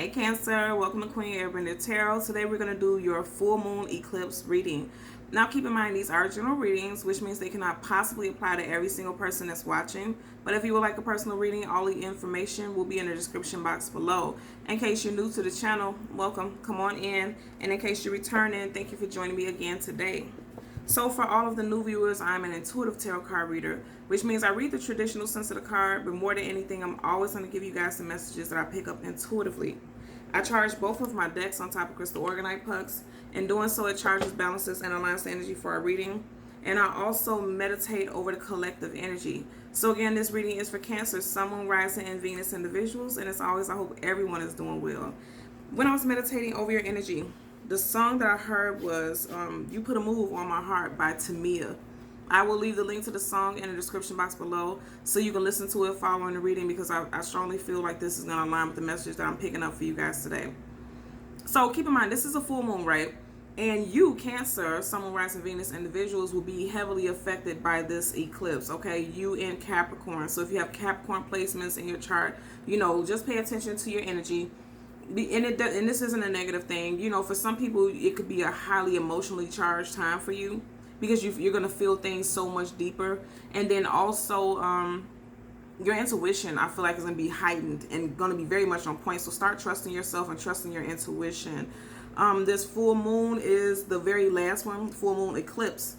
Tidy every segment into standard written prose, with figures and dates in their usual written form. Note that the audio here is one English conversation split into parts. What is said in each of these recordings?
Hey Cancer, welcome to Queen Airbender Tarot. Today we're going to do your full moon eclipse reading. Now keep in mind these are general readings, which means they cannot possibly apply to every single person that's watching. But if you would like a personal reading, all the information will be in the description box below. In case you're new to the channel, welcome, come on in. And in case you're returning, thank you for joining me again today. So for all of the new viewers, I'm an intuitive tarot card reader, which means I read the traditional sense of the card, but more than anything, I'm always going to give you guys the messages that I pick up intuitively. I charge both of my decks on top of crystal organite pucks. In doing so, it charges, balances, and aligns the energy for our reading. And I also meditate over the collective energy. So again, this reading is for Cancer, Sun, Moon, Rising, and Venus individuals. And as always, I hope everyone is doing well. When I was meditating over your energy, the song that I heard was You Put a Move on My Heart by Tamia. I will leave the link to the song in the description box below so you can listen to it following the reading, because I strongly feel like this is going to align with the message that I'm picking up for you guys today. So keep in mind, this is a full moon, right? And you, Cancer, Sun, Moon, Rising, Venus individuals will be heavily affected by this eclipse, okay? You in Capricorn. So if you have Capricorn placements in your chart, just pay attention to your energy. And this isn't a negative thing. For some people, it could be a highly emotionally charged time for you, because you're going to feel things so much deeper. And then also your intuition, I feel like, is going to be heightened and going to be very much on point. So start trusting yourself and trusting your intuition. This full moon is the very last one, full moon eclipse.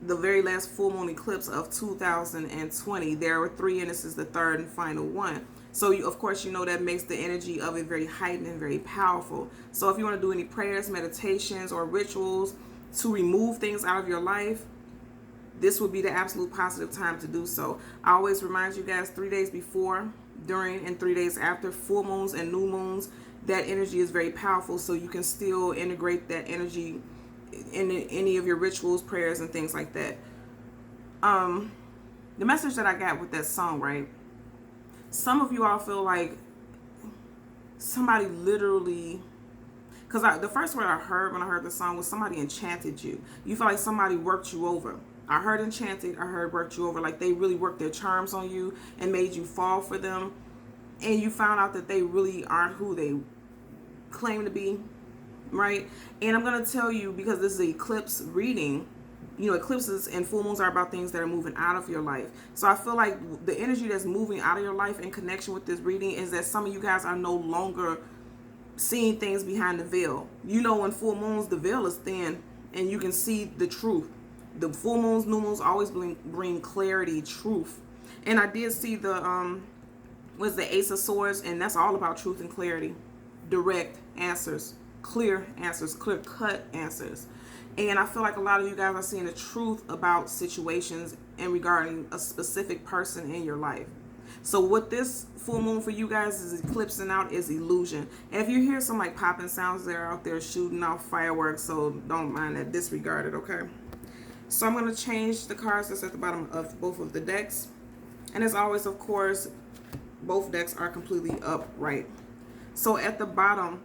The very last full moon eclipse of 2020. There were 3, and this is the 3rd and final one. So, of course, that makes the energy of it very heightened and very powerful. So if you want to do any prayers, meditations, or rituals to remove things out of your life, this would be the absolute positive time to do so. I always remind you guys 3 days before, during, and 3 days after full moons and new moons, that energy is very powerful, so you can still integrate that energy in any of your rituals, prayers, and things like that. The message that I got with that song, right? Some of you all feel like somebody literally, because the first word I heard when I heard the song was somebody enchanted you. You feel like somebody worked you over. I heard enchanted, I heard worked you over, like they really worked their charms on you and made you fall for them. And you found out that they really aren't who they claim to be, right? And I'm going to tell you, because this is an eclipse reading, eclipses and full moons are about things that are moving out of your life. So I feel like the energy that's moving out of your life in connection with this reading is that some of you guys are no longer seeing things behind the veil. In full moons, the veil is thin and you can see the truth. The full moons, new moons always bring clarity, truth. And I did see the Ace of Swords, and that's all about truth and clarity. Direct answers, clear cut answers. And I feel like a lot of you guys are seeing the truth about situations and regarding a specific person in your life. So what this full moon for you guys is eclipsing out is illusion. And if you hear some like popping sounds, they're out there shooting off fireworks, so don't mind that, disregard it, okay? So I'm going to change the cards that's at the bottom of both of the decks. And as always, of course, both decks are completely upright. So at the bottom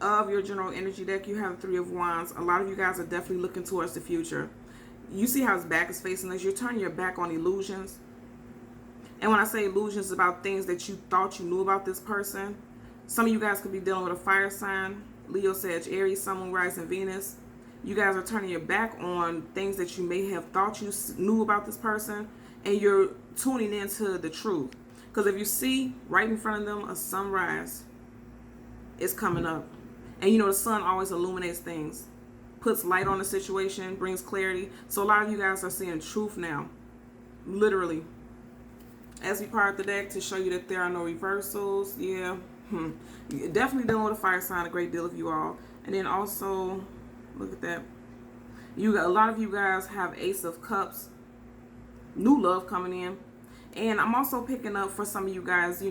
of your general energy deck, you have the 3 of Wands. A lot of you guys are definitely looking towards the future. You see how his back is facing us. You're turning your back on illusions. And when I say illusions, it's about things that you thought you knew about this person. Some of you guys could be dealing with a fire sign, Leo, Sag, Aries, Sun, Moon, Rising, Venus. You guys are turning your back on things that you may have thought you knew about this person, and you're tuning into the truth. Because if you see right in front of them a sunrise, it's coming up. And the sun always illuminates things, puts light on the situation, brings clarity. So a lot of you guys are seeing truth now, literally. As we part the deck to show you that there are no reversals. Yeah, definitely dealing with a fire sign, a great deal of you all. And then also, look at that. A lot of you guys have Ace of Cups, new love coming in. And I'm also picking up for some of you guys,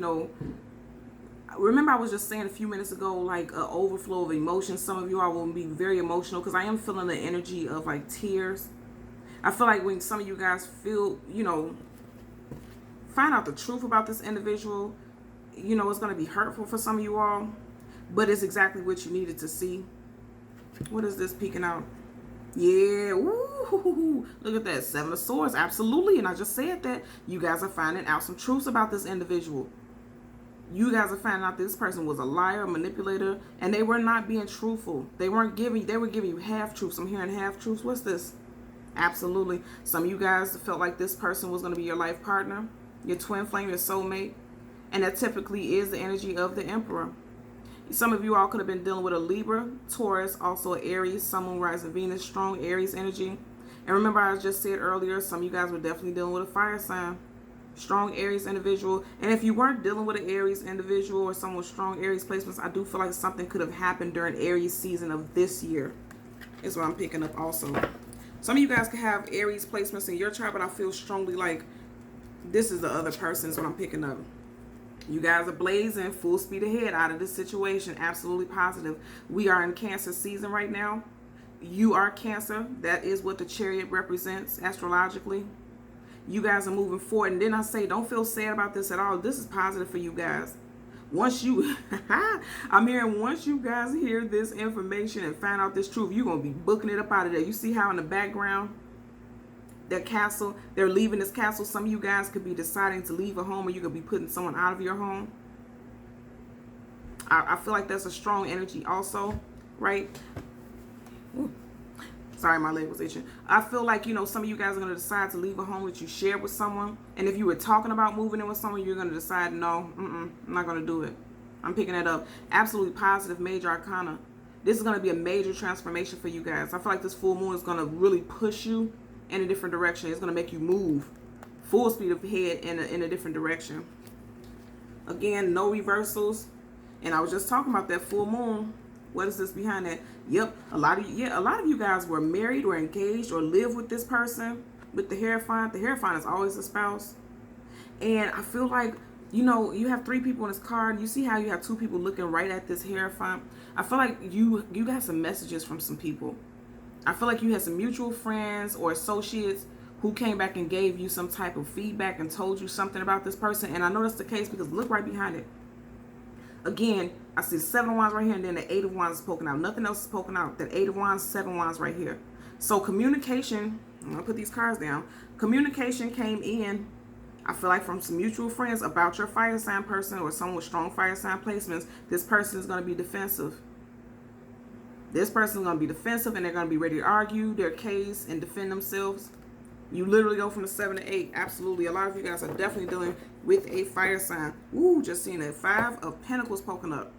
remember I was just saying a few minutes ago, like an overflow of emotions. Some of you all will be very emotional, because I am feeling the energy of like tears. I feel like when some of you guys feel, find out the truth about this individual, it's going to be hurtful for some of you all, but it's exactly what you needed to see. What is this peeking out? Yeah, ooh, look at that, 7 of Swords, absolutely. And I just said that you guys are finding out some truths about this individual. You guys are finding out this person was a liar, a manipulator, and they were not being truthful. They were giving you half truths. I'm hearing half truths. What's this? Absolutely. Some of you guys felt like this person was going to be your life partner, your twin flame, your soulmate. And that typically is the energy of the Emperor. Some of you all could have been dealing with a Libra, Taurus, also Aries, Sun, Moon, Rising, Venus, strong Aries energy. And remember, I just said earlier, some of you guys were definitely dealing with a fire sign. Strong Aries individual. And if you weren't dealing with an Aries individual or someone with strong Aries placements, I do feel like something could have happened during Aries season of this year. Is what I'm picking up also. Some of you guys could have Aries placements in your chart, but I feel strongly like this is the other person is what I'm picking up. You guys are blazing full speed ahead out of this situation. Absolutely positive. We are in Cancer season right now. You are Cancer. That is what the Chariot represents astrologically. You guys are moving forward. And then I say, don't feel sad about this at all. This is positive for you guys. Once you, I'm hearing once you guys hear this information and find out this truth, you're going to be booking it up out of there. You see how in the background, that castle, they're leaving this castle. Some of you guys could be deciding to leave a home, or you could be putting someone out of your home. I feel like that's a strong energy also, right? Ooh. Sorry, my leg was itching. I feel like, you know, some of you guys are going to decide to leave a home that you share with someone. And if you were talking about moving in with someone, you're going to decide, no, I'm not going to do it. I'm picking that up. Absolutely positive, major arcana. This is going to be a major transformation for you guys. I feel like this full moon is going to really push you in a different direction. It's going to make you move full speed ahead in a different direction. Again, no reversals. And I was just talking about that full moon. What is this behind that? Yep, a lot of you guys were married or engaged or live with this person with the Hierophant. The Hierophant is always a spouse. And I feel like, you know, you have 3 people in this card. You see how you have 2 people looking right at this Hierophant. I feel like you got some messages from some people. I feel like you had some mutual friends or associates who came back and gave you some type of feedback and told you something about this person. And I know that's the case because look right behind it. Again, I see 7 of Wands right here, and then the 8 of Wands is poking out. Nothing else is poking out. That 8 of Wands, 7 Wands right here. So communication, I'm going to put these cards down. Communication came in, I feel like, from some mutual friends about your fire sign person or someone with strong fire sign placements. This person is going to be defensive. This person is going to be defensive, and they're going to be ready to argue their case and defend themselves. You literally go from the 7 to 8. Absolutely. A lot of you guys are definitely dealing with a fire sign. Ooh, just seeing that 5 of Pentacles poking up.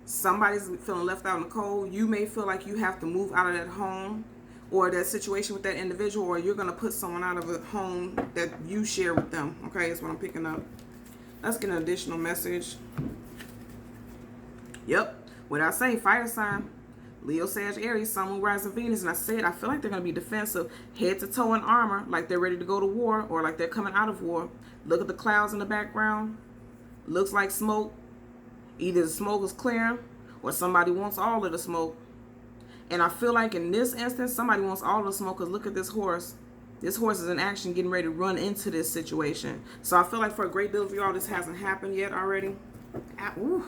Somebody's feeling left out in the cold. You may feel like you have to move out of that home or that situation with that individual, or you're going to put someone out of a home that you share with them. Okay, that's what I'm picking up. Let's get an additional message. Yep. What I say, fire sign. Leo, Sag, Aries, Sun, Moon, Rising, Venus. And I said, I feel like they're going to be defensive, head to toe in armor, like they're ready to go to war or like they're coming out of war. Look at the clouds in the background. Looks like smoke. Either the smoke is clearing or somebody wants all of the smoke. And I feel like in this instance, somebody wants all of the smoke because look at this horse. This horse is in action getting ready to run into this situation. So I feel like for a great deal of y'all, this hasn't happened yet already. Ooh,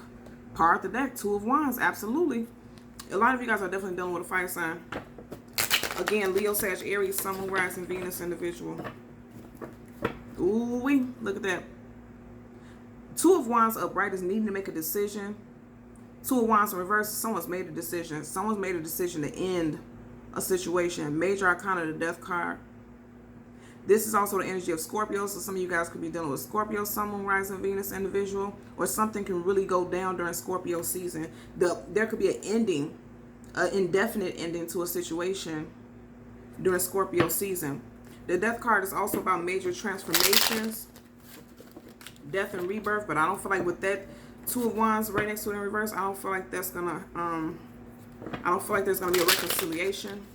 par at the deck, 2 of Wands, absolutely. A lot of you guys are definitely dealing with a fire sign. Again, Leo, Sag, Aries, Sun, Moon, Rising, Venus individual. Ooh-wee, look at that. 2 of Wands upright is needing to make a decision. 2 of Wands in reverse, someone's made a decision. Someone's made a decision to end a situation. Major Arcana, the Death card. This is also the energy of Scorpio, so some of you guys could be dealing with Scorpio, Sun, Moon, Rising, Venus individual, or something can really go down during Scorpio season. There could be an ending, an indefinite ending to a situation during Scorpio season. The Death card is also about major transformations, death and rebirth, but I don't feel like with that 2 of Wands right next to it in reverse, I don't feel like that's gonna, I don't feel like there's gonna be a reconciliation.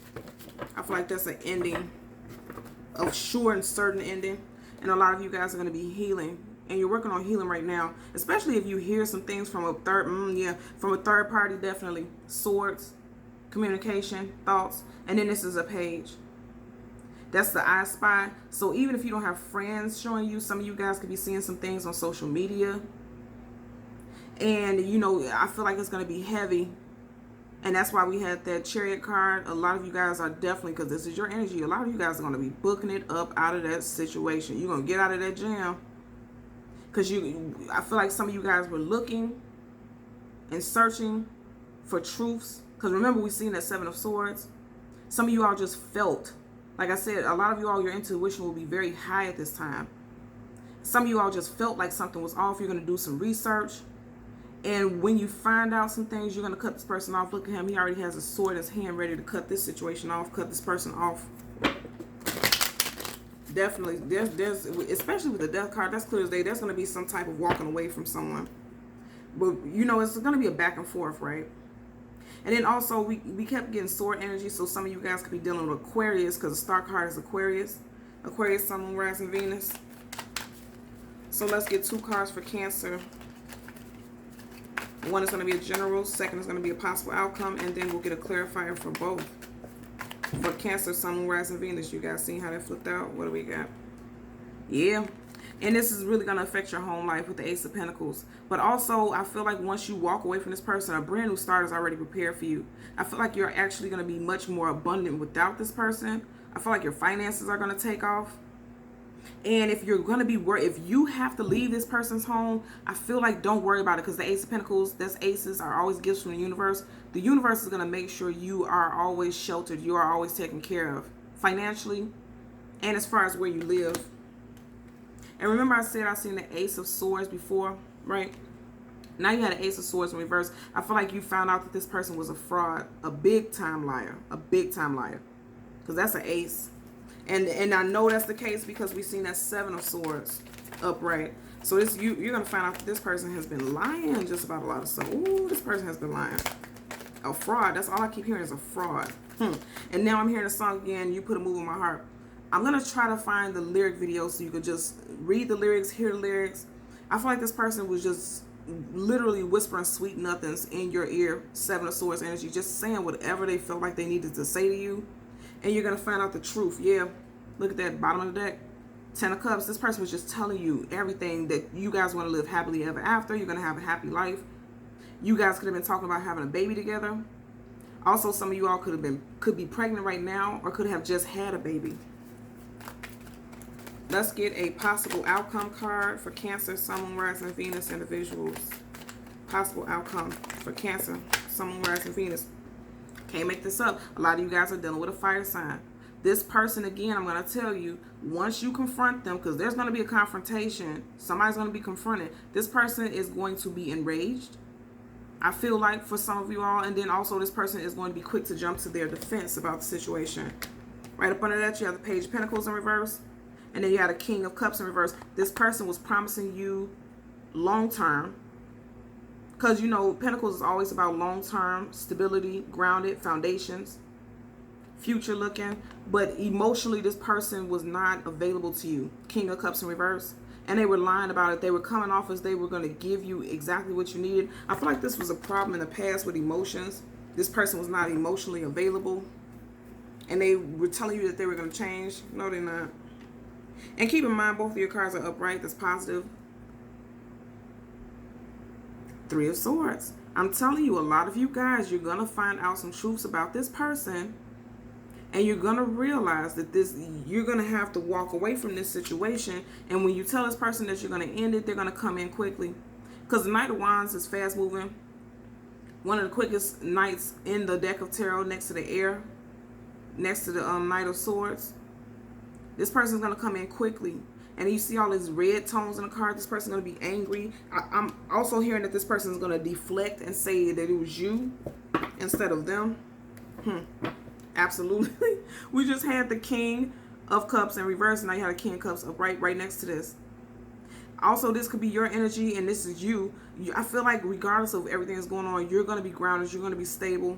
I feel like that's an ending of sure and certain ending, and a lot of you guys are going to be healing, and you're working on healing right now, especially if you hear some things from a third party. Definitely swords, communication, thoughts, and then this is a page. That's the I Spy. So even if you don't have friends showing you, some of you guys could be seeing some things on social media, and you know, I feel like it's going to be heavy. And that's why we had that Chariot card. A lot of you guys are definitely, because this is your energy, a lot of you guys are going to be booking it up out of that situation. You're going to get out of that jam. Because I feel like some of you guys were looking and searching for truths. Because remember, we seen that Seven of Swords. Some of you all just felt, like I said, a lot of you all, your intuition will be very high at this time. Some of you all just felt like something was off. You're going to do some research. And when you find out some things, you're going to cut this person off. Look at him. He already has a sword in his hand ready to cut this situation off, cut this person off. Definitely, there's especially with the death card, that's clear as day. There's going to be some type of walking away from someone. But, you know, it's going to be a back and forth, right? And then also, we kept getting sword energy, so some of you guys could be dealing with Aquarius, because the star card is Aquarius. Aquarius, Sun, Moon, Rising, Venus. So let's get 2 cards for Cancer. One is going to be a general, second is going to be a possible outcome, and then we'll get a clarifier for both. For Cancer, Sun, Moon, Rising, Venus. You guys seen how that flipped out? What do we got? Yeah. And this is really going to affect your home life with the Ace of Pentacles. But also, I feel like once you walk away from this person, a brand new start is already prepared for you. I feel like you're actually going to be much more abundant without this person. I feel like your finances are going to take off. And if you're going to be worried, if you have to leave this person's home, I feel like don't worry about it, because the Ace of Pentacles, that's aces, are always gifts from the universe. The universe is going to make sure you are always sheltered. You are always taken care of financially and as far as where you live. And remember I said I seen the Ace of Swords before, right? Now you had an Ace of Swords in reverse. I feel like you found out that this person was a fraud, a big time liar, because that's an ace. And I know that's the case because we've seen that Seven of Swords upright. So this you're going to find out that this person has been lying just about a lot of stuff. Ooh, this person has been lying. A fraud. That's all I keep hearing is a fraud. And now I'm hearing the song again, You Put a Move in My Heart. I'm going to try to find the lyric video so you could just read the lyrics, hear the lyrics. I feel like this person was just literally whispering sweet nothings in your ear. Seven of Swords energy. Just saying whatever they felt like they needed to say to you. And you're going to find out the truth. Yeah. Look at that bottom of the deck. 10 of Cups. This person was just telling you everything that you guys want to live happily ever after. You're going to have a happy life. You guys could have been talking about having a baby together. Also, some of you all could be pregnant right now or could have just had a baby. Let's get a possible outcome card for Cancer, Sun, Moon, Rising, Venus individuals. Possible outcome for Cancer, Sun, Moon, Rising, Venus. Can't make this up. A lot of you guys are dealing with a fire sign. This person, again, I'm going to tell you, once you confront them, because there's going to be a confrontation, somebody's going to be confronted. This person is going to be enraged, I feel like, for some of you all. And then also this person is going to be quick to jump to their defense about the situation. Right up under that, you have the Page of Pentacles in reverse. And then you have the King of Cups in reverse. This person was promising you long-term. Because, you know, Pentacles is always about long-term stability, grounded, foundations, future looking. But emotionally, this person was not available to you. King of Cups in reverse. And they were lying about it. They were coming off as they were going to give you exactly what you needed. I feel like this was a problem in the past with emotions. This person was not emotionally available. And they were telling you that they were going to change. No, they're not. And keep in mind, both of your cards are upright. That's positive. 3 of Swords. I'm telling you, a lot of you guys, you're going to find out some truths about this person. And you're going to realize that you're going to have to walk away from this situation. And when you tell this person that you're going to end it, they're going to come in quickly. Because the Knight of Wands is fast moving. One of the quickest knights in the deck of tarot, next to the air. Next to the Knight of Swords. This person's going to come in quickly. And you see all these red tones in the card. This person's going to be angry. I'm also hearing that this person is going to deflect and say that it was you instead of them. Absolutely. We just had the King of Cups in reverse. And now you have the King of Cups upright right next to this. Also, this could be your energy and this is you. I feel like regardless of everything that's going on, you're going to be grounded. You're going to be stable.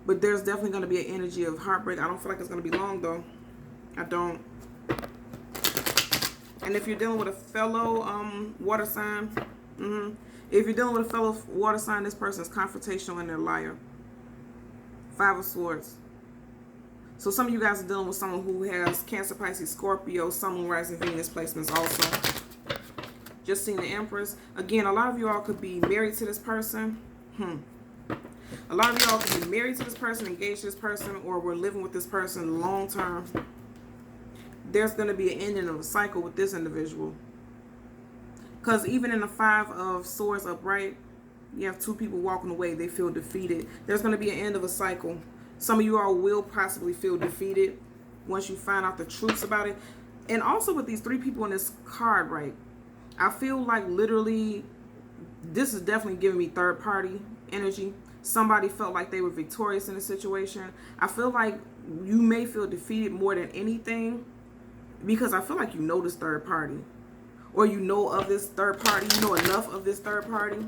But there's definitely going to be an energy of heartbreak. I don't feel like it's going to be long, though. I don't. And if you're dealing with a fellow water sign, if you're dealing with a fellow water sign, this person is confrontational and they're a liar. 5 of Swords. So some of you guys are dealing with someone who has Cancer, Pisces, Scorpio, Sun, Moon, Rising, Venus placements also. Just seeing the Empress. Again, a lot of you all could be married to this person. A lot of y'all could be married to this person, engaged to this person, or we're living with this person long term. There's going to be an ending of a cycle with this individual. Because even in the Five of Swords upright, you have two people walking away. They feel defeated. There's going to be an end of a cycle. Some of you all will possibly feel defeated once you find out the truths about it. And also with these three people in this card, right? I feel like literally this is definitely giving me third party energy. Somebody felt like they were victorious in the situation. I feel like you may feel defeated more than anything because I feel like you know this third party. Or you know of this third party. You know enough of this third party.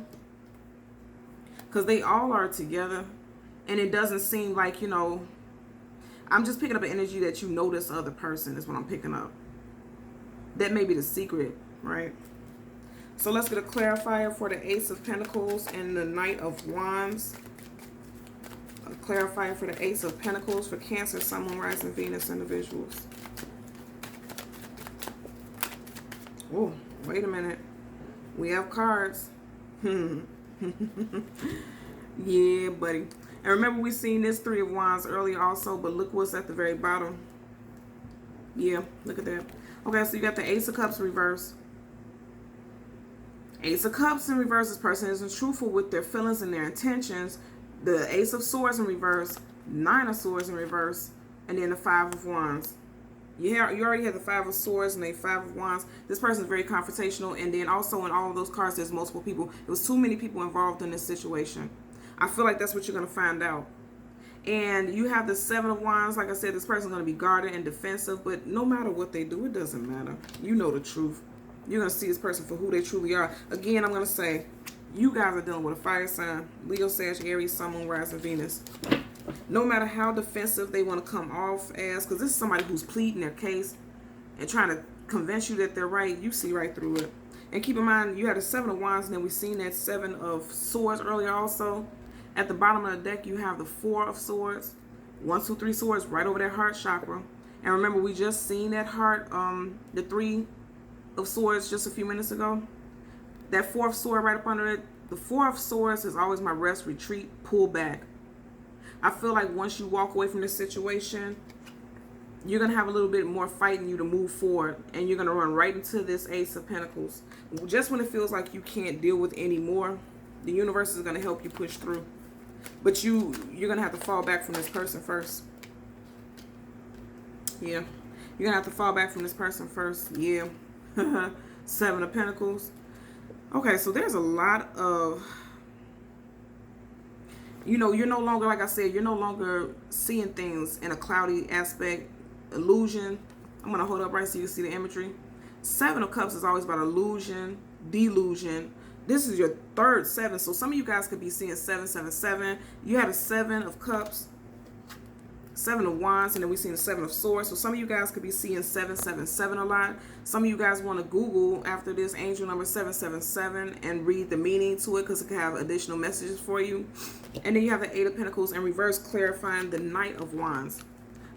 Because they all are together. And it doesn't seem like, you know, I'm just picking up an energy that you know this other person is what I'm picking up. That may be the secret, right? So let's get a clarifier for the Ace of Pentacles and the Knight of Wands. A clarifier for the Ace of Pentacles for Cancer, Sun, Moon, Rising, Venus individuals. Oh, wait a minute. We have cards. Yeah, buddy. And remember we seen this Three of Wands earlier also, but look what's at the very bottom. Yeah, look at that. Okay, so you got the Ace of Cups reverse. Ace of Cups in reverse, this person isn't truthful with their feelings and their intentions. The Ace of Swords in reverse, Nine of Swords in reverse, and then the Five of Wands. You already had the Five of Swords and the Five of Wands. This person is very confrontational, and then also in all of those cards, there's multiple people. It was too many people involved in this situation. I feel like that's what you're going to find out. And you have the Seven of Wands. Like I said, this person's going to be guarded and defensive, but no matter what they do, it doesn't matter. You know the truth. You're going to see this person for who they truly are. Again, I'm going to say, you guys are dealing with a fire sign. Leo, Sag, Aries, Sun, Moon, Rising, Venus. No matter how defensive they want to come off as, because this is somebody who's pleading their case and trying to convince you that they're right, you see right through it. And keep in mind, you had a Seven of Wands, and then we've seen that Seven of Swords earlier also. At the bottom of the deck, you have the Four of Swords. 1, 2, 3 swords right over that heart chakra. And remember, we just seen that heart, the Three of Swords just a few minutes ago. That fourth sword right up under it. The Four of Swords is always my rest, retreat, pull back. I feel like once you walk away from this situation, you're going to have a little bit more fight in you to move forward. And you're going to run right into this Ace of Pentacles. Just when it feels like you can't deal with any more, the universe is going to help you push through. But you're going to have to fall back from this person first. Yeah. You're going to have to fall back from this person first. Yeah. Seven of Pentacles. Okay, so there's a lot of... You know, you're no longer, like I said, you're no longer seeing things in a cloudy aspect, illusion. I'm going to hold up right so you can see the imagery. Seven of Cups is always about illusion, delusion. This is your third seven. So some of you guys could be seeing 777. You had a Seven of Cups, Seven of Wands, and then we seen the Seven of Swords. So some of you guys could be seeing 777 a lot. Some of you guys want to Google after this angel number 777 and read the meaning to it because it can have additional messages for you. And then you have the Eight of Pentacles in reverse, clarifying the Knight of Wands.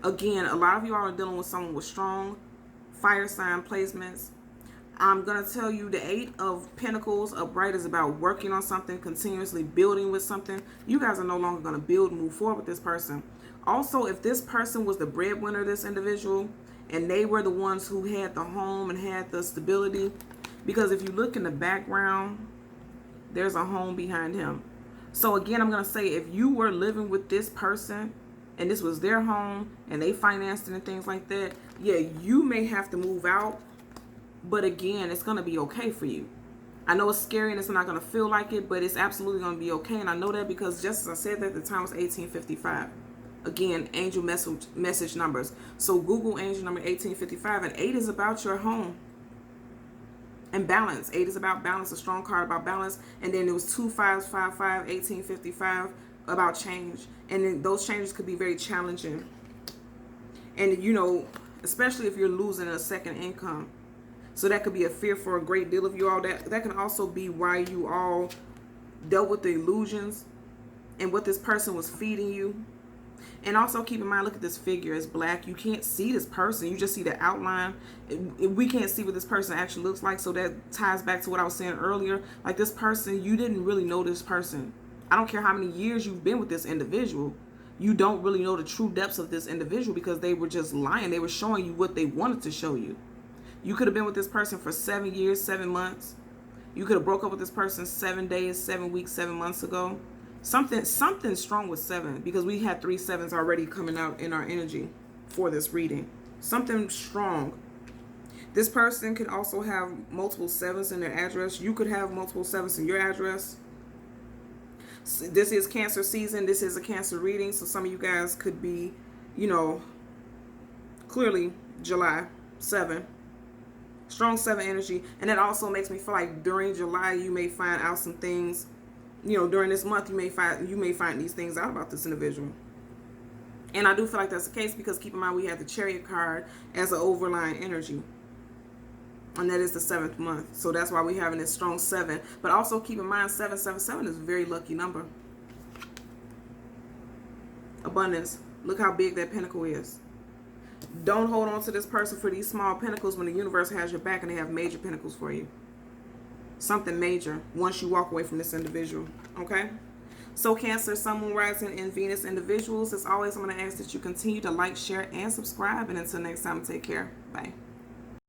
Again, a lot of you all are dealing with someone with strong fire sign placements. I'm going to tell you the Eight of Pentacles upright is about working on something, continuously building with something. You guys are no longer going to build and move forward with this person. Also, if this person was the breadwinner, this individual, and they were the ones who had the home and had the stability, because if you look in the background, there's a home behind him. So again, I'm going to say, if you were living with this person and this was their home and they financed it and things like that, yeah, you may have to move out. But again, it's going to be okay for you. I know it's scary and it's not going to feel like it, but it's absolutely going to be okay. And I know that because just as I said that, the time was 1855. Again, angel message numbers. So Google angel number 1855. And 8 is about your home and balance. 8 is about balance, a strong card about balance. And then it was 2555, 1855, about change. And then those changes could be very challenging. And, you know, especially if you're losing a second income. So that could be a fear for a great deal of you all. That can also be why you all dealt with the illusions and what this person was feeding you. And also keep in mind, look at this figure. It's black. You can't see this person. You just see the outline. We can't see what this person actually looks like. So that ties back to what I was saying earlier. Like this person, you didn't really know this person. I don't care how many years you've been with this individual. You don't really know the true depths of this individual because they were just lying. They were showing you what they wanted to show you. You could have been with this person for 7 years, 7 months. You could have broke up with this person 7 days, 7 weeks, 7 months ago. Something strong with 7, because we had 3 sevens already coming out in our energy for this reading. Something strong. This person could also have multiple 7s in their address. You could have multiple 7s in your address. This is Cancer season. This is a Cancer reading. So some of you guys could be, you know, clearly July 7. Strong 7 energy. And that also makes me feel like during July you may find out some things. You know, during this month you may find these things out about this individual. And I do feel like that's the case, because keep in mind we have the Chariot card as an overlying energy. And that is the 7th month. So that's why we're having this strong 7. But also keep in mind 777 is a very lucky number. Abundance. Look how big that pentacle is. Don't hold on to this person for these small pentacles when the universe has your back and they have major pentacles for you. Something major once you walk away from this individual. Okay? So Cancer, Sun, Moon, Rising, and Venus individuals, as always, I'm going to ask that you continue to like, share, and subscribe. And until next time, take care. Bye.